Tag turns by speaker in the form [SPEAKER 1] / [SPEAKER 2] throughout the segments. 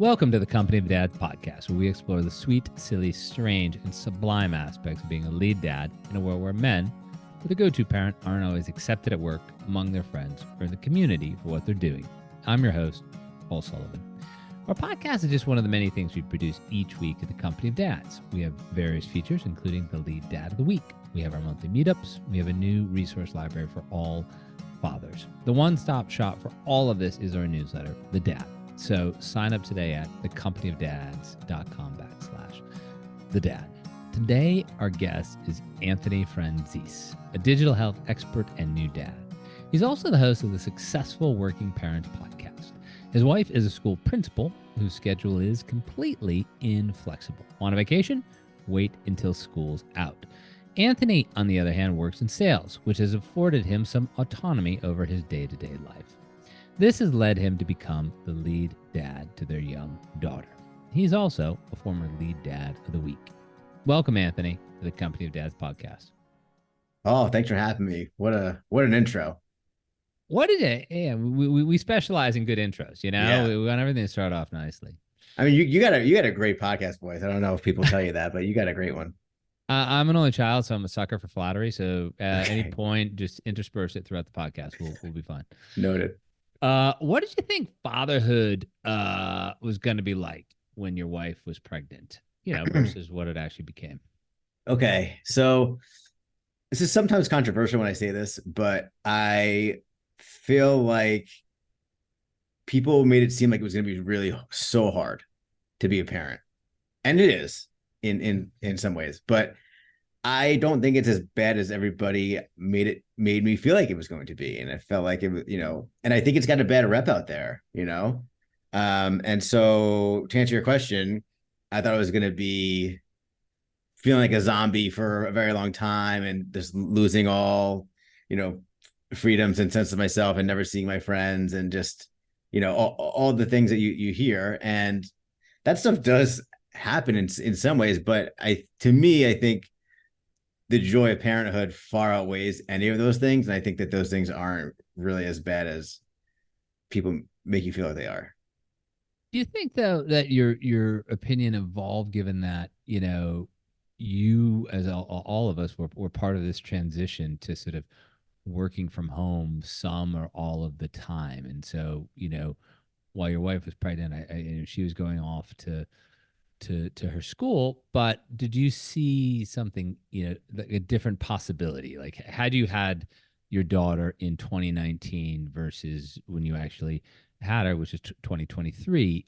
[SPEAKER 1] Welcome to the Company of Dads podcast, where we explore the sweet, silly, strange, and sublime aspects of being a lead dad in a world where men, or the go-to parent, aren't always accepted at work, among their friends, or in the community for what they're doing. I'm your host, Paul Sullivan. Our podcast is just one of the many things we produce each week at the Company of Dads. We have various features, including the Lead Dad of the Week. We have our monthly meetups. We have a new resource library for all fathers. The one-stop shop for all of this is our newsletter, The Dad. So sign up today at thecompanyofdads.com/The Dad. Today, our guest is Anthony Franzese, a digital health expert and new dad. He's also the host of the Successful Working Parent podcast. His wife is a school principal whose schedule is completely inflexible. Want a vacation? Wait until school's out. Anthony, on the other hand, works in sales, which has afforded him some autonomy over his day-to-day life. This has led him to become the lead dad to their young daughter. He's also a former lead dad of the week. Welcome, Anthony, to the Company of Dads podcast.
[SPEAKER 2] Oh, thanks for having me. What an intro.
[SPEAKER 1] What did it? Yeah, we specialize in good intros. You know,
[SPEAKER 2] Yeah.
[SPEAKER 1] we want everything to start off nicely.
[SPEAKER 2] I mean, you got a great podcast voice. I don't know if people tell you that, but you got a great one.
[SPEAKER 1] I'm an only child, so I'm a sucker for flattery. So at
[SPEAKER 2] Okay.
[SPEAKER 1] any point, just intersperse it throughout the podcast. We'll be fine.
[SPEAKER 2] Noted.
[SPEAKER 1] What did you think fatherhood was going to be like when your wife was pregnant? You know, versus what it actually became.
[SPEAKER 2] Okay, so this is sometimes controversial when I say this, but I feel like people made it seem like it was going to be really so hard to be a parent, and it is in some ways, but I don't think it's as bad as everybody made me feel like it was going to be. And I felt like it was, and I think it's got a bad rep out there, and so to answer your question, I thought it was going to be feeling like a zombie for a very long time and just losing all, freedoms and sense of myself and never seeing my friends and just, all the things that you hear. And that stuff does happen in some ways, but I think the joy of parenthood far outweighs any of those things. And I think that those things aren't really as bad as people make you feel like they are.
[SPEAKER 1] Do you think, though, that your opinion evolved given that, you, as all of us, were part of this transition to sort of working from home some or all of the time? And so, while your wife was pregnant, she was going off to her school, but did you see something, a different possibility? Like, had you had your daughter in 2019 versus when you actually had her, which is 2023,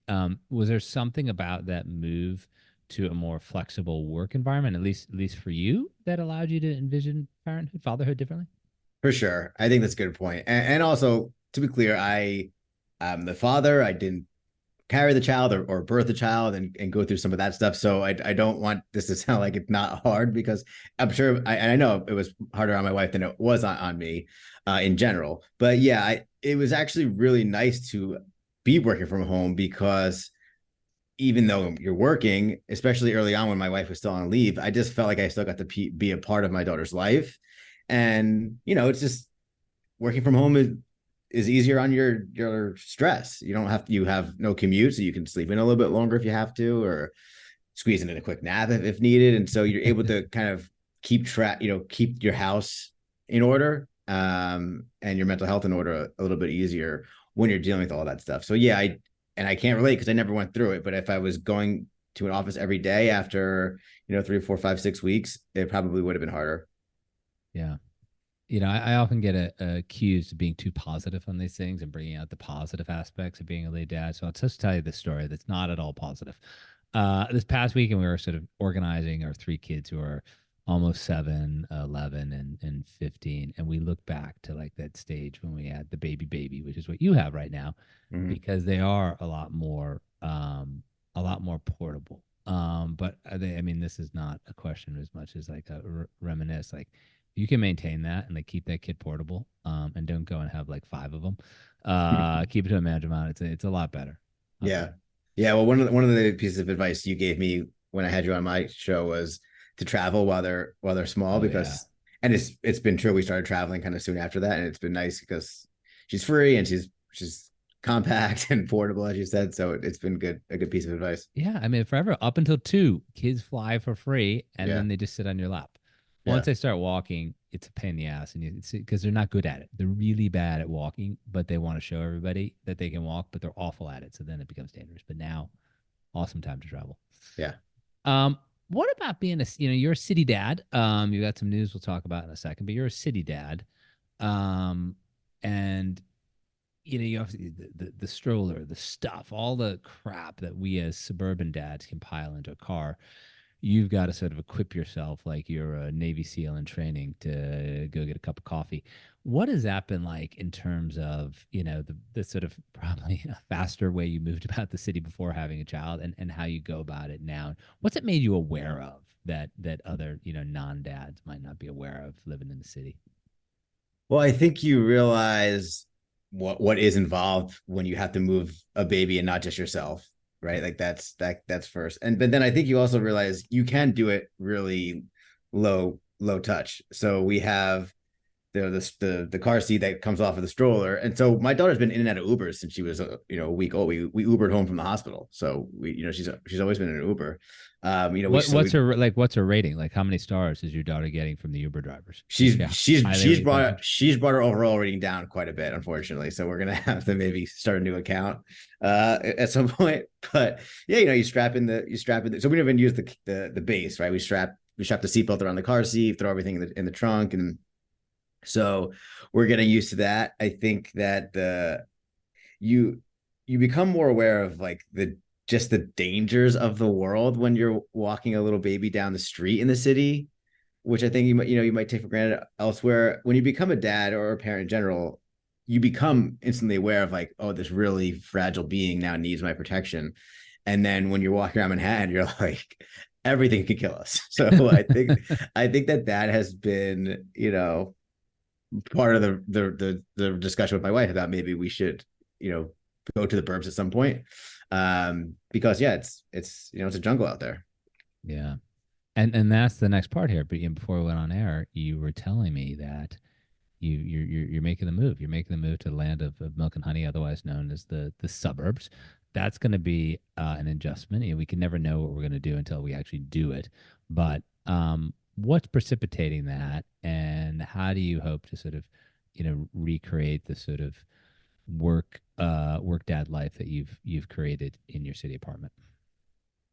[SPEAKER 1] was there something about that move to a more flexible work environment, at least for you, that allowed you to envision fatherhood differently?
[SPEAKER 2] For sure. I think that's a good point. And also, to be clear, I'm the father. I didn't carry the child or birth the child and go through some of that stuff. So I don't want this to sound like it's not hard, because I'm sure, I know it was harder on my wife than it was on me in general. But yeah, it was actually really nice to be working from home, because even though you're working, especially early on when my wife was still on leave, I just felt like I still got to be a part of my daughter's life. And, it's just working from home is easier on your stress. You have no commute, so you can sleep in a little bit longer if you have to, or squeeze in a quick nap if needed. And so you're able to kind of keep track, keep your house in order, and your mental health in order a little bit easier when you're dealing with all that stuff. So yeah, I can't relate because I never went through it, but if I was going to an office every day after, 3, 4, 5, 6 weeks, it probably would have been harder.
[SPEAKER 1] Yeah. I often get accused of being too positive on these things and bringing out the positive aspects of being a lead dad. So I'll just tell you this story that's not at all positive. This past weekend, we were sort of organizing our 3 kids who are almost 7, 11, and 15. And we look back to like that stage when we had the baby, which is what you have right now, because they are a lot more portable. But this is not a question as much as like a reminisce. Like, you can maintain that and keep that kid portable, and don't go and have like 5 of them. Keep it to a manageable amount. It's a lot better.
[SPEAKER 2] Yeah. Well, one of the pieces of advice you gave me when I had you on my show was to travel while they're small, because and it's been true. We started traveling kind of soon after that, and it's been nice because she's free and she's compact and portable, as you said. So it's been a good piece of advice.
[SPEAKER 1] Yeah, I mean, forever up until 2, kids fly for free, and
[SPEAKER 2] Yeah,
[SPEAKER 1] then they just sit on your lap. Once
[SPEAKER 2] yeah,
[SPEAKER 1] they start walking, it's a pain in the ass, and it's because they're not good at it. They're really bad at walking, but they want to show everybody that they can walk, but they're awful at it. So then it becomes dangerous. But now, awesome time to travel.
[SPEAKER 2] yeah.
[SPEAKER 1] Um, what about being you're a city dad. You got some news we'll talk about in a second, but you're a city dad. Um, and you have the stroller, the stuff, all the crap that we as suburban dads can pile into a car. You've got to sort of equip yourself like you're a Navy SEAL in training to go get a cup of coffee. What has that been like in terms of, the sort of probably a faster way you moved about the city before having a child, and how you go about it now? What's it made you aware of that other, non-dads might not be aware of living in the city?
[SPEAKER 2] Well, I think you realize what is involved when you have to move a baby and not just yourself, right? Like that's first. And but then I think you also realize you can do it really low touch. So we have the car seat that comes off of the stroller, and so my daughter's been in and out of Ubers since she was a week old. We Ubered home from the hospital, so she's always been in an Uber.
[SPEAKER 1] What's her rating? Like, how many stars is your daughter getting from the Uber drivers? Is she highly rated?
[SPEAKER 2] She's brought her overall rating down quite a bit, unfortunately. So we're gonna have to maybe start a new account at some point. But yeah, you strap in the. So we don't even use the base, right? We strap the seatbelt around the car seat, throw everything in the trunk, and so we're getting used to that. I think that you you become more aware of like the dangers of the world when you're walking a little baby down the street in the city, which I think you might take for granted elsewhere. When you become a dad or a parent in general, you become instantly aware of like, oh, this really fragile being now needs my protection. And then when you're walking around Manhattan, you're like, everything could kill us. So I think that has been, part of the discussion with my wife about maybe we should, go to the burbs at some point. Because yeah, it's a jungle out there.
[SPEAKER 1] Yeah. And that's the next part here. But before we went on air, you were telling me that you're making the move. You're making the move to the land of milk and honey, otherwise known as the suburbs. That's going to be an adjustment. We can never know what we're going to do until we actually do it. But what's precipitating that, and how do you hope to sort of, recreate the sort of work dad life that you've created in your city apartment?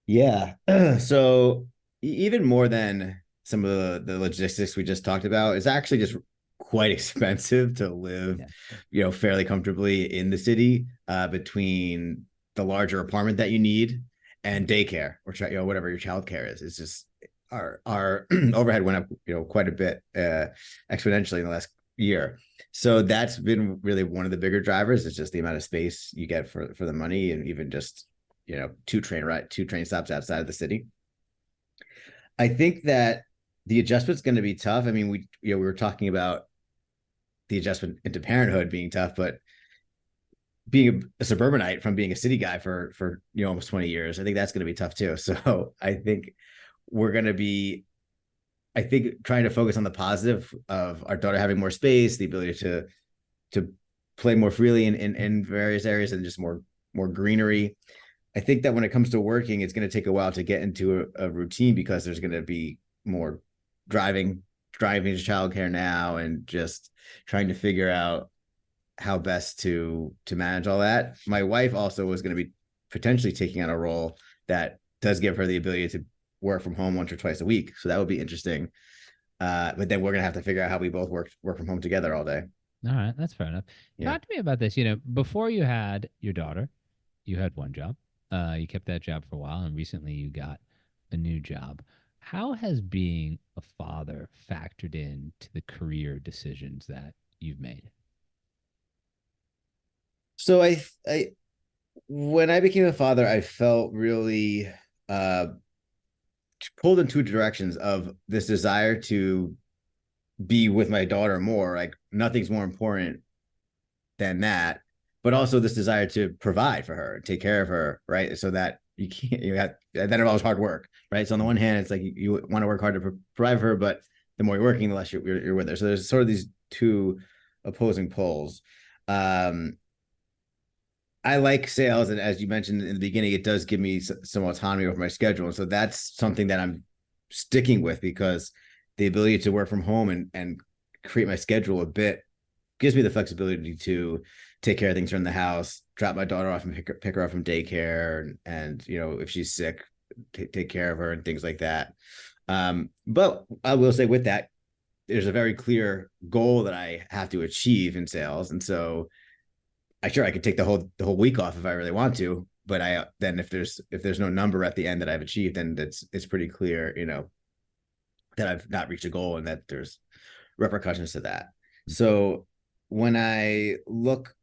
[SPEAKER 2] Yeah. So even more than some of the logistics we just talked about, it's actually just quite expensive to live,
[SPEAKER 1] Yeah.
[SPEAKER 2] fairly comfortably in the city, between the larger apartment that you need and daycare or whatever your childcare is. It's just our overhead went up, quite a bit, exponentially in the last year. So that's been really one of the bigger drivers. It's just the amount of space you get for the money, and even just two train stops outside of the city. I think that the adjustment's going to be tough. I mean, we were talking about the adjustment into parenthood being tough, but being a suburbanite from being a city guy for almost 20 years, I think that's going to be tough too. So I think we're going to be, trying to focus on the positive of our daughter having more space, the ability to play more freely in various areas, and just more greenery. I think that when it comes to working, it's going to take a while to get into a routine, because there's going to be more driving to childcare now, and just trying to figure out how best to manage all that. My wife also was going to be potentially taking on a role that does give her the ability to work from home once or twice a week. So that would be interesting. But then we're going to have to figure out how we both work from home together all day.
[SPEAKER 1] All right, that's fair enough.
[SPEAKER 2] Yeah.
[SPEAKER 1] Talk to me about this. Before you had your daughter, you had one job. You kept that job for a while, and recently you got a new job. How has being a father factored in to the career decisions that you've made?
[SPEAKER 2] So when I became a father, I felt really pulled in two directions of this desire to be with my daughter more. Like, nothing's more important than that, but also this desire to provide for her, take care of her, right? So that that involves hard work, right? So on the one hand, it's like you want to work hard to provide for her, but the more you're working, the less you're with her. So there's sort of these two opposing poles. I like sales, and as you mentioned in the beginning, it does give me some autonomy over my schedule, and so that's something that I'm sticking with because the ability to work from home and create my schedule a bit gives me the flexibility to take care of things around the house, drop my daughter off and pick her up from daycare, and you know if she's sick, take care of her and things like that. But I will say with that, there's a very clear goal that I have to achieve in sales, and so I could take the whole week off if I really want to, but I then if there's no number at the end that I've achieved, then it's pretty clear, you know, that I've not reached a goal and that there's repercussions to that. So when I look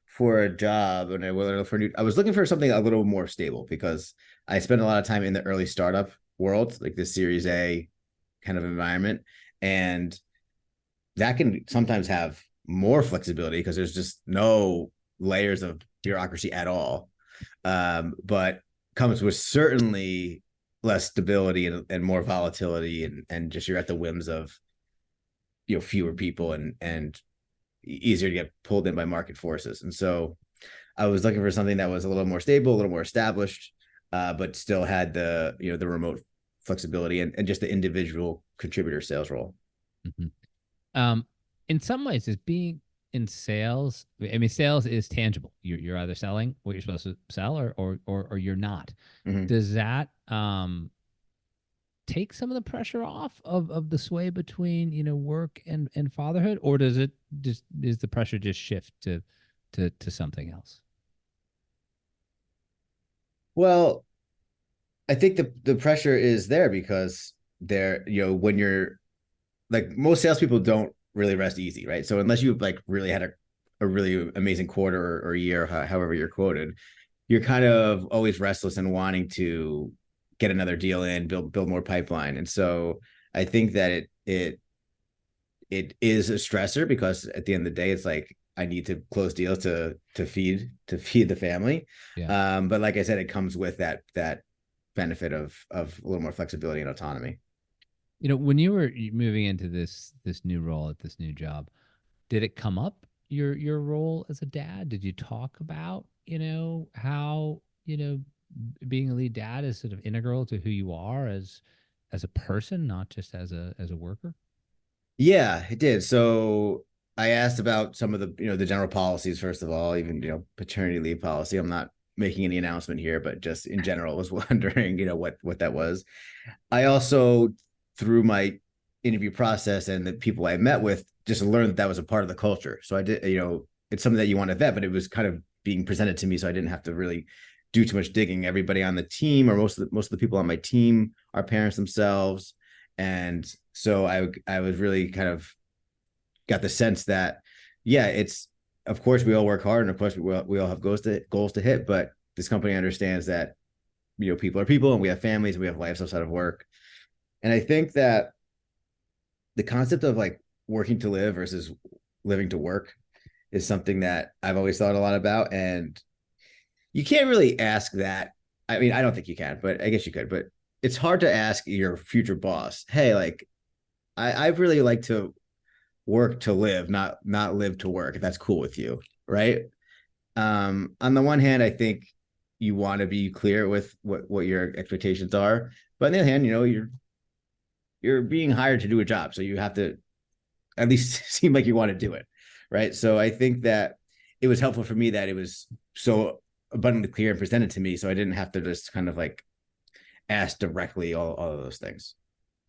[SPEAKER 2] for a job and I was looking for something a little more stable because I spent a lot of time in the early startup world, like the Series A kind of environment, and that can sometimes have more flexibility because there's just no layers of bureaucracy at all. But comes with certainly less stability and more volatility, and just you're at the whims of fewer people and easier to get pulled in by market forces. And so I was looking for something that was a little more stable, a little more established, but still had the remote flexibility and just the individual contributor sales role.
[SPEAKER 1] Mm-hmm. In some ways, is being in sales. I mean, sales is tangible. You're either selling what you're supposed to sell, or you're not.
[SPEAKER 2] Mm-hmm.
[SPEAKER 1] Does that take some of the pressure off of the sway between work and fatherhood, or does it just is the pressure just shift to something else?
[SPEAKER 2] Well, I think the pressure is there because when you're like most salespeople don't really rest easy, right? So unless you've like really had a really amazing quarter or year, however you're quoted, you're kind of always restless and wanting to get another deal in, build more pipeline. And so I think that it is a stressor because at the end of the day, it's like I need to close deals to feed the family.
[SPEAKER 1] Yeah.
[SPEAKER 2] But like I said, it comes with that benefit of a little more flexibility and autonomy.
[SPEAKER 1] When you were moving into this new role at this new job, did it come up your role as a dad? Did you talk about how being a lead dad is sort of integral to who you are as a person, not just as a worker?
[SPEAKER 2] Yeah, it did. So I asked about some of the general policies, first of all, even, paternity leave policy. I'm not making any announcement here, but just in general was wondering, what that was. I also, through my interview process and the people I met with, just learned that was a part of the culture. So I did, it's something that you want to vet, but it was kind of being presented to me. So I didn't have to really do too much digging. Everybody on the team, or most of the people on my team, are parents themselves. And so I was really kind of got the sense that, yeah, it's, of course we all work hard, and of course we all have goals to hit, but this company understands that people are people, and we have families, and we have lives outside of work. And I think that the concept of like working to live versus living to work is something that I've always thought a lot about. And you can't really ask that. I mean, I don't think you can, but I guess you could. But it's hard to ask your future boss, hey, like I really like to work to live, not live to work, if that's cool with you, right? On the one hand, I think you want to be clear with what your expectations are, but on the other hand, you're being hired to do a job, so you have to at least seem like you want to do it, right? So I think that it was helpful for me that it was so abundantly clear and presented to me, so I didn't have to just kind of like ask directly all of those things.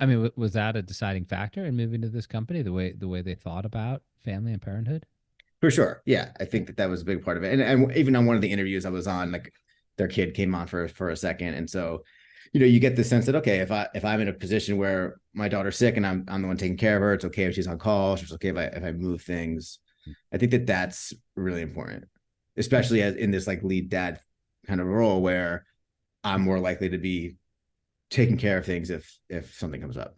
[SPEAKER 1] I mean, was that a deciding factor in moving to this company, the way they thought about family and parenthood?
[SPEAKER 2] For sure. Yeah. I think that was a big part of it. And even on one of the interviews I was on, like their kid came on for a second. And so, you get the sense that, okay, if I'm in a position where my daughter's sick and I'm the one taking care of her, it's okay if she's on call. It's okay if I move things. I think that that's really important, especially as in this like lead dad kind of role where I'm more likely to be taking care of things if something comes up.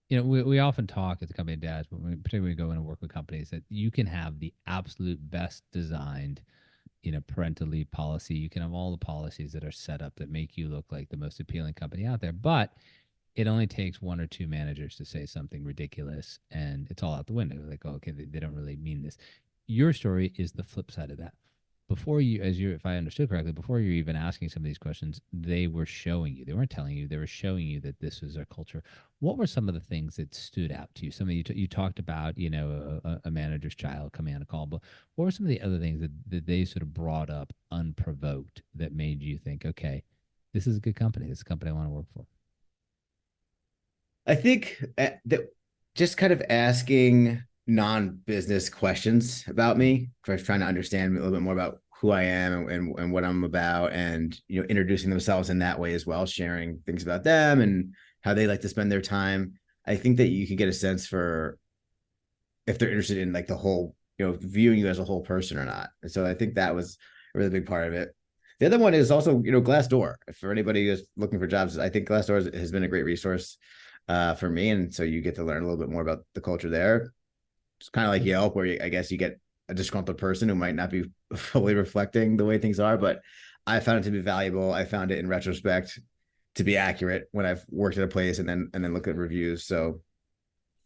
[SPEAKER 1] We often talk as a company dads, but particularly go in and work with companies, that you can have the absolute best designed, parental leave policy. You can have all the policies that are set up that make you look like the most appealing company out there, but it only takes one or two managers to say something ridiculous, and it's all out the window. Like, oh, okay, they don't really mean this. Your story is the flip side of that. before you, as you, if I understood correctly, before you're even asking some of these questions, they were showing you. They weren't telling you. They were showing you that this was their culture. What were some of the things that stood out to you? Some of you talked about, a manager's child coming on a call, but what were some of the other things that they sort of brought up unprovoked that made you think, okay, this is a good company. This is a company I want to work for.
[SPEAKER 2] I think that just kind of asking non-business questions about me, trying to understand a little bit more about who I am and what I'm about, and introducing themselves in that way as well, sharing things about them and how they like to spend their time. I think that you can get a sense for if they're interested in like the whole, viewing you as a whole person or not. And so I think that was a really big part of it. The other one is also, Glassdoor. For anybody who's looking for jobs, I think Glassdoor has been a great resource for me. And so you get to learn a little bit more about the culture there. It's kind of like Yelp, where I guess you get a disgruntled person who might not be fully reflecting the way things are, but I found it to be valuable. I found it in retrospect to be accurate when I've worked at a place and then look at reviews. So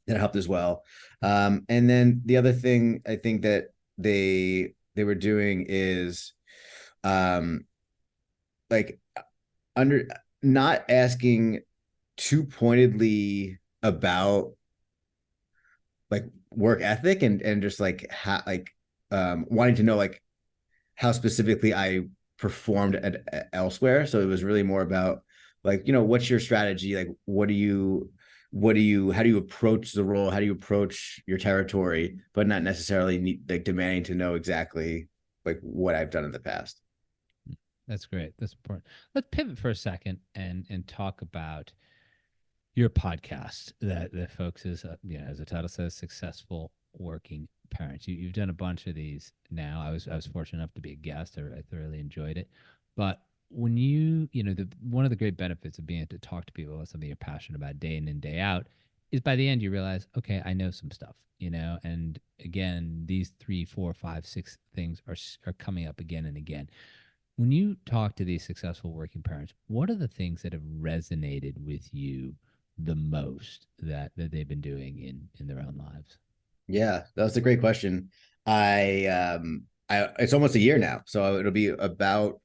[SPEAKER 2] that helped as well. And then the other thing I think that they were doing is like under not asking too pointedly about like work ethic and just like how wanting to know like how specifically I performed at elsewhere. So it was really more about like, what's your strategy? Like, how do you approach the role? How do you approach your territory, but not necessarily like demanding to know exactly like what I've done in the past.
[SPEAKER 1] That's great. That's important. Let's pivot for a second and talk about your podcast that focuses, as the title says, successful working parents. You've done a bunch of these now. I was fortunate enough to be a guest. I thoroughly enjoyed it. But when one of the great benefits of being able to talk to people about something you're passionate about day in and day out is by the end you realize, okay, I know some stuff, and again, these three, four, five, six things are coming up again and again. When you talk to these successful working parents, what are the things that have resonated with you the most that they've been doing in their own lives?
[SPEAKER 2] Yeah, that was a great question. I it's almost a year now, so it'll be about.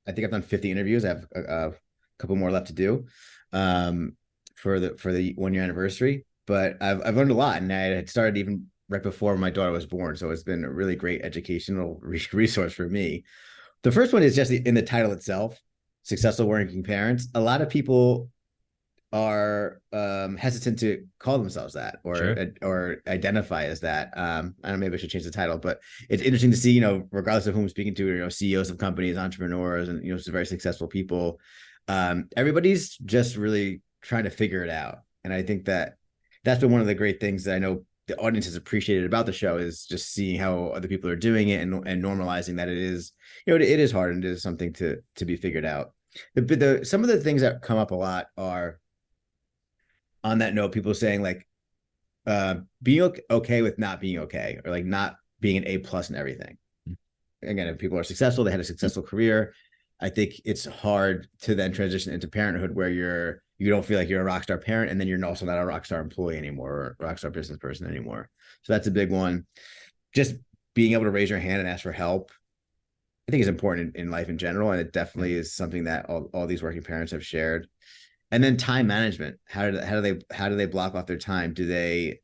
[SPEAKER 2] I think I've done 50 interviews. I have a couple more left to do, for the 1 year anniversary. But I've learned a lot, and I had started even right before my daughter was born, so it's been a really great educational resource for me. The first one is just in the title itself, successful working parents. A lot of people are hesitant to call themselves that
[SPEAKER 1] Sure.
[SPEAKER 2] or identify as that. I don't know, maybe I should change the title, but it's interesting to see, regardless of whom I'm speaking to, CEOs of companies, entrepreneurs, and some very successful people. Everybody's just really trying to figure it out, and I think that that's been one of the great things that I know the audience has appreciated about the show is just seeing how other people are doing it and normalizing that it is, it is hard and it is something to be figured out. Some of the things that come up a lot are on that note, people saying like being okay with not being okay, or like not being an A+ in everything. Again, if people are successful, they had a successful career. I think it's hard to then transition into parenthood where you don't feel like you're a rock star parent, and then you're also not a rock star employee anymore or a rock star business person anymore. So that's a big one. Just being able to raise your hand and ask for help, I think is important in life in general, and it definitely is something that all these working parents have shared. And then time management. How do they block off their time? Do they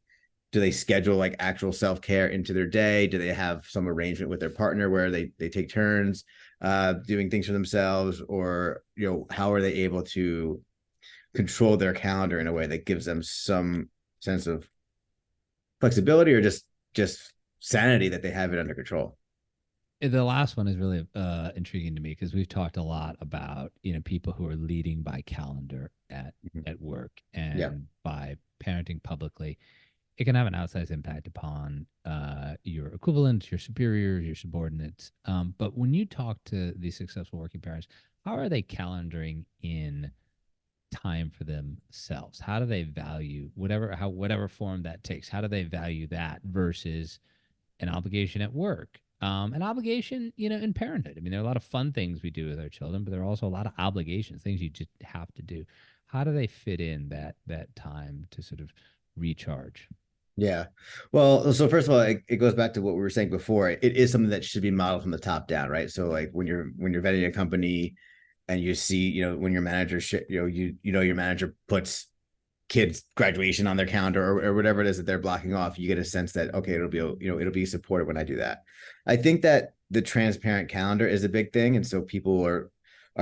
[SPEAKER 2] schedule like actual self-care into their day? Do they have some arrangement with their partner where they take turns doing things for themselves? Or how are they able to control their calendar in a way that gives them some sense of flexibility, or just sanity that they have it under control?
[SPEAKER 1] The last one is really intriguing to me because we've talked a lot about people who are leading by calendar at work
[SPEAKER 2] Yeah.
[SPEAKER 1] and by parenting publicly. It can have an outsized impact upon your equivalents, your superiors, your subordinates. But when you talk to these successful working parents, how are they calendaring in time for themselves? How do they value whatever form that takes? How do they value that versus an obligation at work, an obligation, in parenthood? I mean, there are a lot of fun things we do with our children, but there are also a lot of obligations, things you just have to do. How do they fit in that time to sort of recharge?
[SPEAKER 2] Yeah. Well, so first of all, it goes back to what we were saying before. It is something that should be modeled from the top down, right? So like when you're vetting a company and you see, when your manager your manager puts kids graduation on their calendar, or whatever it is that they're blocking off, you get a sense that, okay, it'll be supported when I do that. I think that the transparent calendar is a big thing, and so people are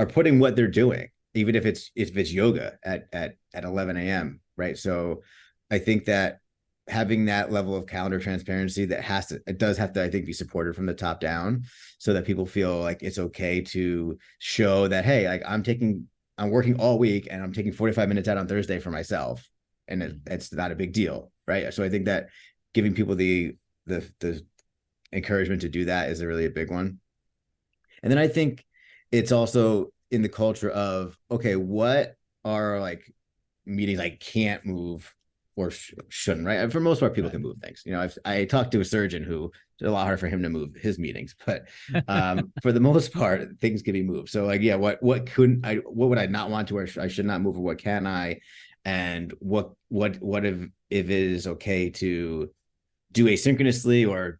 [SPEAKER 2] putting what they're doing, even if it's yoga at 11 a.m., right? So I think that having that level of calendar transparency, it does have to, I think, be supported from the top down, so that people feel like it's okay to show that, hey, like I'm working all week and I'm taking 45 minutes out on Thursday for myself, and it's not a big deal, right? So I think that giving people the encouragement to do that is a big one. And then I think it's also in the culture of, okay, what are like meetings I can't move or shouldn't, right? And for most part, people
[SPEAKER 1] Right.
[SPEAKER 2] can move things. I talked to a surgeon who it's a lot harder for him to move his meetings, but for the most part, things can be moved. So like, yeah, what would I not want to, or I should not move, or what can I, and what if it is okay to do asynchronously, or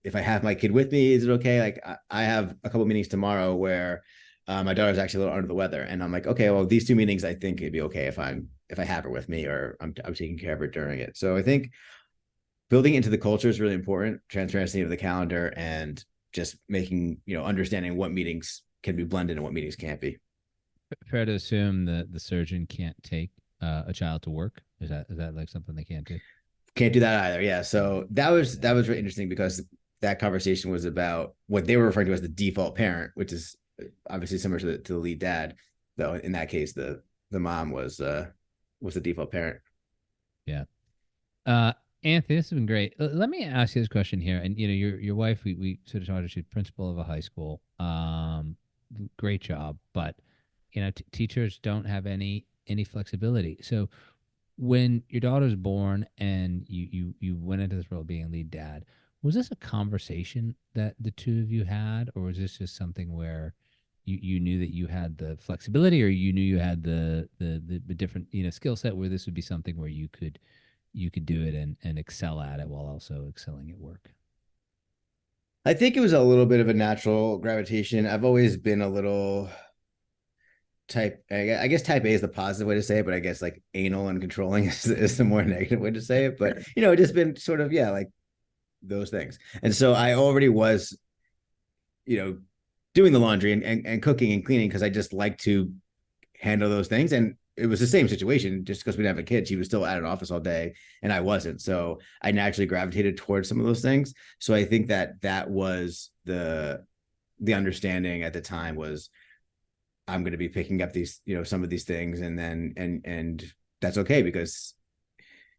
[SPEAKER 2] if I have my kid with me, is it okay? Like I have a couple meetings tomorrow where my daughter's actually a little under the weather, and I'm like, okay, well, these two meetings, I think it'd be okay if I have her with me, or I'm taking care of her during it. So I think building into the culture is really important. Transparency of the calendar, and just making, understanding what meetings can be blended and what meetings can't be.
[SPEAKER 1] Fair to assume that the surgeon can't take a child to work. Is that like something they can't do?
[SPEAKER 2] Can't do that either. Yeah. So that
[SPEAKER 1] Yeah.
[SPEAKER 2] was really interesting, because that conversation was about what they were referring to as the default parent, which is obviously similar to the lead dad, though in that case the mom was the default parent.
[SPEAKER 1] Yeah. Uh, Anthony, this has been great. Let me ask you this question here. And your wife, we sort of talked her, she's principal of a high school. Great job, but teachers don't have any flexibility. So when your daughter's born and you went into this role being lead dad, was this a conversation that the two of you had, or was this just something where you knew that you had the flexibility, or you knew you had the different skill set, where this would be something where you could do it and excel at it while also excelling at work?
[SPEAKER 2] I think it was a little bit of a natural gravitation. I've always been a little I guess type A is the positive way to say it, but I guess like anal and controlling is the more negative way to say it. But it just been sort of, yeah, like those things. And so I already was, you know, doing the laundry and cooking and cleaning, because I just like to handle those things. And it was the same situation, just because we didn't have a kid. She was still at an office all day and I wasn't. So I naturally gravitated towards some of those things. So I think that was the understanding at the time was, I'm going to be picking up these, some of these things, and then and that's okay, because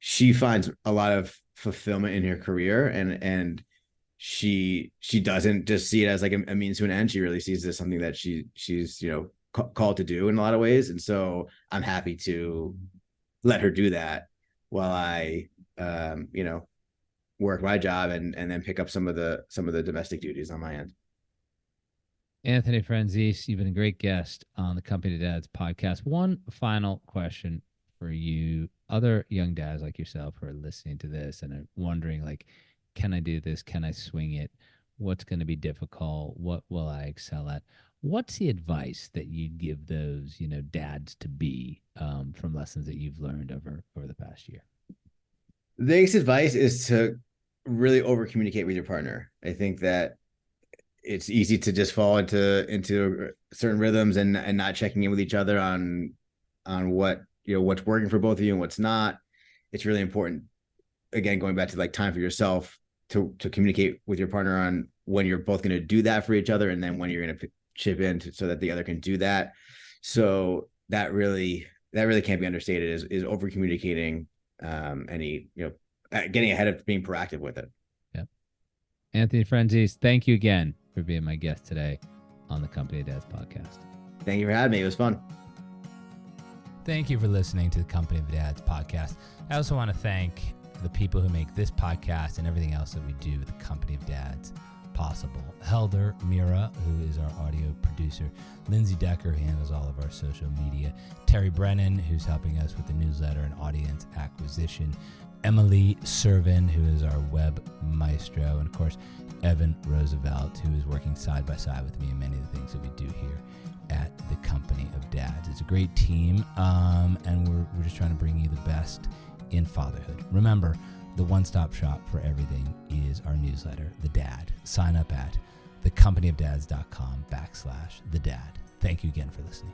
[SPEAKER 2] she finds a lot of fulfillment in her career, and she doesn't just see it as like a means to an end. She really sees it as something that she's called to do in a lot of ways, and so I'm happy to let her do that while I work my job, and then pick up some of the domestic duties on my end.
[SPEAKER 1] Anthony Franzese, you've been a great guest on the Company Dads podcast. One final question for you, other young dads like yourself who are listening to this and are wondering, like, can I do this? Can I swing it? What's going to be difficult? What will I excel at? What's the advice that you'd give those, dads to be, from lessons that you've learned over the past year?
[SPEAKER 2] The biggest advice is to really over communicate with your partner. I think that it's easy to just fall into certain rhythms, and not checking in with each other on what, what's working for both of you and what's not. It's really important, again, going back to like time for yourself, to communicate with your partner on when you're both going to do that for each other, and then when you're going to chip in so that the other can do that. So that really can't be understated, is over communicating, any, getting ahead of being proactive with it.
[SPEAKER 1] Yep. Anthony Franzese, thank you again for being my guest today on the Company Dads podcast.
[SPEAKER 2] Thank you for having me. It was fun.
[SPEAKER 1] Thank you for listening to the Company of Dads podcast. I also want to thank the people who make this podcast and everything else that we do with the Company of Dads possible. Helder Mira, who is our audio producer. Lindsay Decker, who handles all of our social media. Terry Brennan, who's helping us with the newsletter and audience acquisition. Emily Servin, who is our web maestro, and of course, Evan Roosevelt, who is working side by side with me in many of the things that we do here at the Company of Dads. It's a great team, and we're just trying to bring you the best in fatherhood. Remember, the one-stop shop for everything is our newsletter, The Dad. Sign up at thecompanyofdads.com/thedad. Thank you again for listening.